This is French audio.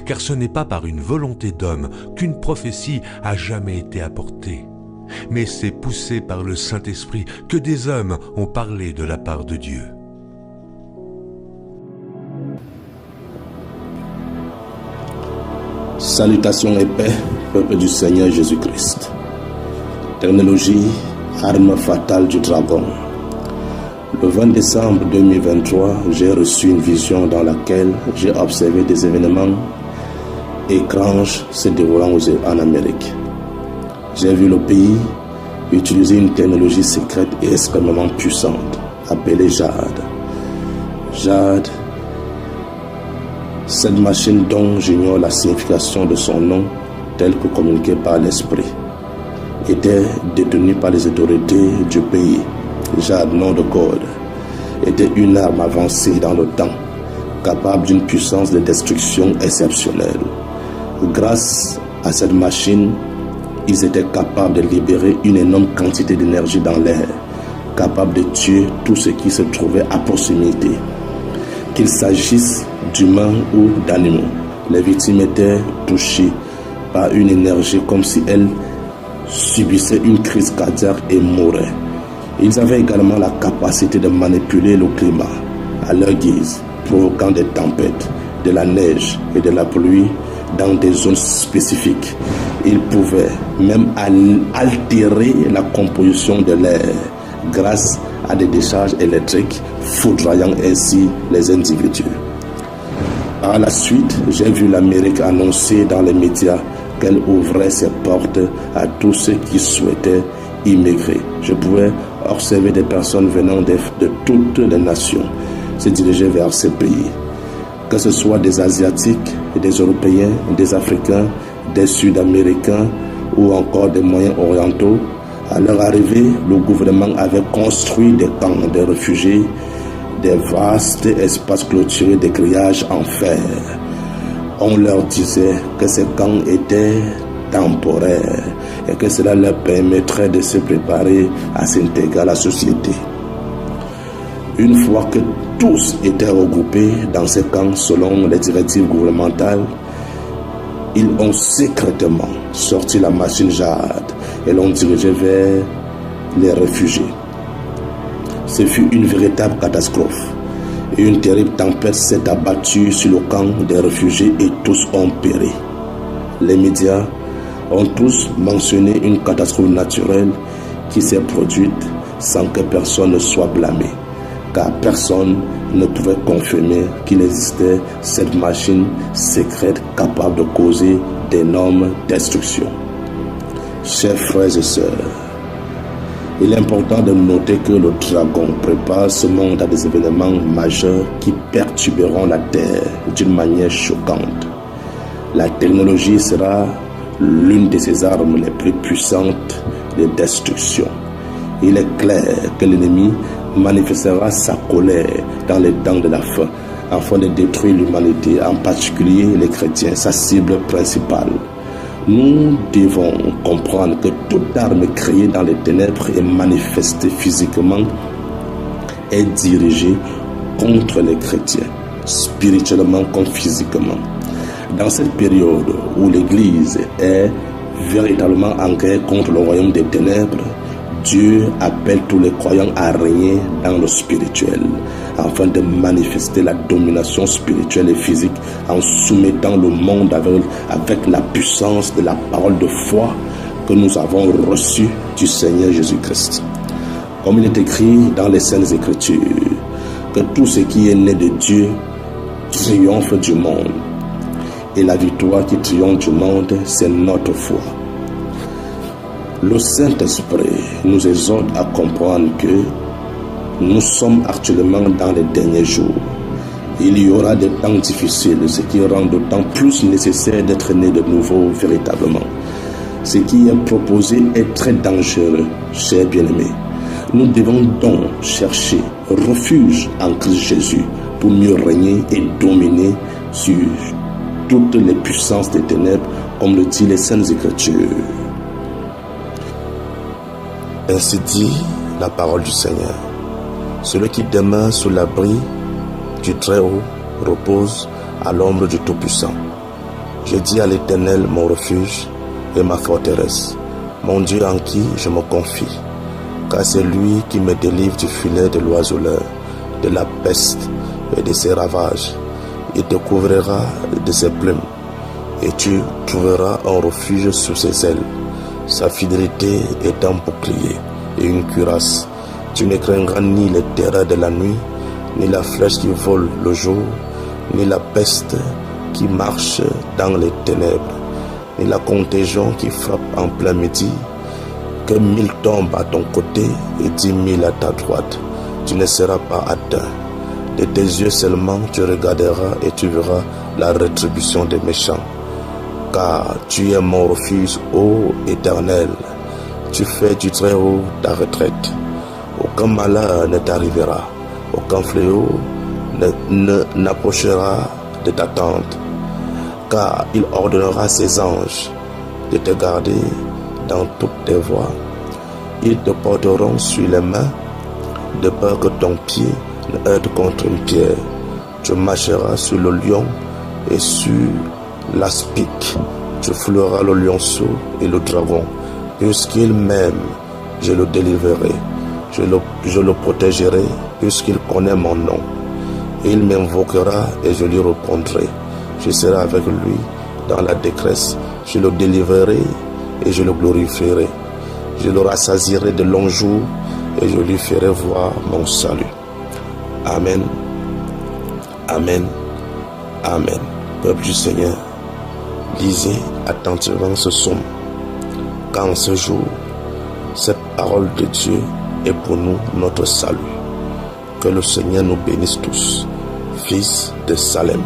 car ce n'est pas par une volonté d'homme qu'une prophétie a jamais été apportée, mais c'est poussé par le Saint-Esprit que des hommes ont parlé de la part de Dieu. Salutations et paix, peuple du Seigneur Jésus-Christ. Technologie, arme fatale du dragon. Le 20 décembre 2023, j'ai reçu une vision dans laquelle j'ai observé des événements étranges se déroulant en Amérique. J'ai vu le pays utiliser une technologie secrète et extrêmement puissante, appelée Jade. Jade, cette machine dont j'ignore la signification de son nom, tel que communiqué par l'esprit, était détenue par les autorités du pays. Jade, nom de code, était une arme avancée dans le temps, capable d'une puissance de destruction exceptionnelle. Grâce à cette machine, ils étaient capables de libérer une énorme quantité d'énergie dans l'air, capable de tuer tout ce qui se trouvait à proximité. Qu'il s'agisse d'humains ou d'animaux, les victimes étaient touchées par une énergie comme si elles subissaient une crise cardiaque et mouraient. Ils avaient également la capacité de manipuler le climat à leur guise, provoquant des tempêtes, de la neige et de la pluie dans des zones spécifiques. Ils pouvaient même altérer la composition de l'air grâce à des décharges électriques, foudroyant ainsi les individus. Par la suite, j'ai vu l'Amérique annoncer dans les médias qu'elle ouvrait ses portes à tous ceux qui souhaitaient immigrer. Je pouvais observer des personnes venant de toutes les nations se diriger vers ces pays, que ce soit des Asiatiques, des Européens, des Africains, des Sud-Américains ou encore des Moyen-Orientaux. À leur arrivée, le gouvernement avait construit des camps de réfugiés, des vastes espaces clôturés de grillages en fer. On leur disait que ces camps étaient temporaires et que cela leur permettrait de se préparer à s'intégrer à la société. Une fois que tous étaient regroupés dans ces camps selon les directives gouvernementales, ils ont secrètement sorti la machine Jade et l'ont dirigée vers les réfugiés. Ce fut une véritable catastrophe. Et une terrible tempête s'est abattue sur le camp des réfugiés et tous ont péri. Les médias ont tous mentionné une catastrophe naturelle qui s'est produite sans que personne ne soit blâmé, car personne ne pouvait confirmer qu'il existait cette machine secrète capable de causer d'énormes destructions. Chers frères et sœurs, il est important de noter que le dragon prépare ce monde à des événements majeurs qui perturberont la terre d'une manière choquante. La technologie sera l'une de ses armes les plus puissantes de destruction. Il est clair que l'ennemi manifestera sa colère dans les temps de la fin afin de détruire l'humanité, en particulier les chrétiens, sa cible principale. Nous devons comprendre que toute arme créée dans les ténèbres et manifestée physiquement est dirigée contre les chrétiens, spirituellement comme physiquement. Dans cette période où l'Église est véritablement en guerre contre le royaume des ténèbres, Dieu appelle tous les croyants à régner dans le spirituel, afin de manifester la domination spirituelle et physique en soumettant le monde avec la puissance de la parole de foi que nous avons reçue du Seigneur Jésus-Christ. Comme il est écrit dans les Saintes Écritures, que tout ce qui est né de Dieu triomphe du monde. Et la victoire qui triomphe du monde, c'est notre foi. Le Saint-Esprit nous exhorte à comprendre que nous sommes actuellement dans les derniers jours. Il y aura des temps difficiles, ce qui rend d'autant plus nécessaire d'être né de nouveau véritablement. Ce qui est proposé est très dangereux, chers bien-aimés. Nous devons donc chercher refuge en Christ Jésus pour mieux régner et dominer sur toutes les puissances des ténèbres, comme le dit les Saintes Écritures. Ainsi dit la parole du Seigneur. Celui qui demeure sous l'abri du Très-Haut repose à l'ombre du Tout-Puissant. Je dis à l'Éternel mon refuge et ma forteresse, mon Dieu en qui je me confie. Car c'est lui qui me délivre du filet de l'oiseleur, de la peste et de ses ravages. Il te couvrira de ses plumes, et tu trouveras un refuge sous ses ailes. Sa fidélité est un bouclier et une cuirasse. Tu ne craindras ni les terreurs de la nuit, ni la flèche qui vole le jour, ni la peste qui marche dans les ténèbres, ni la contagion qui frappe en plein midi. Que 1000 tombent à ton côté et 10 000 à ta droite, tu ne seras pas atteint. De tes yeux seulement tu regarderas et tu verras la rétribution des méchants. Car tu es mon refuge, ô Éternel. Tu fais du Très-Haut ta retraite. Aucun malheur ne t'arrivera, aucun fléau n'approchera de ta tente. Car il ordonnera ses anges de te garder dans toutes tes voies. Ils te porteront sur les mains, de peur que ton pied ne heurte contre une pierre. Tu marcheras sur le lion et sur l'aspic. Tu fouleras le lionceau et le dragon. Puisqu'il m'aime, je le délivrerai. Je le protégerai, puisqu'il connaît mon nom. Il m'invoquera et je lui répondrai. Je serai avec lui dans la détresse. Je le délivrerai et je le glorifierai. Je le rassasierai de longs jours et je lui ferai voir mon salut. Amen. Amen. Amen. Peuple du Seigneur, lisez attentivement ce psaume, car en ce jour, cette parole de Dieu est pour nous notre salut. Que le Seigneur nous bénisse tous, fils de Salem.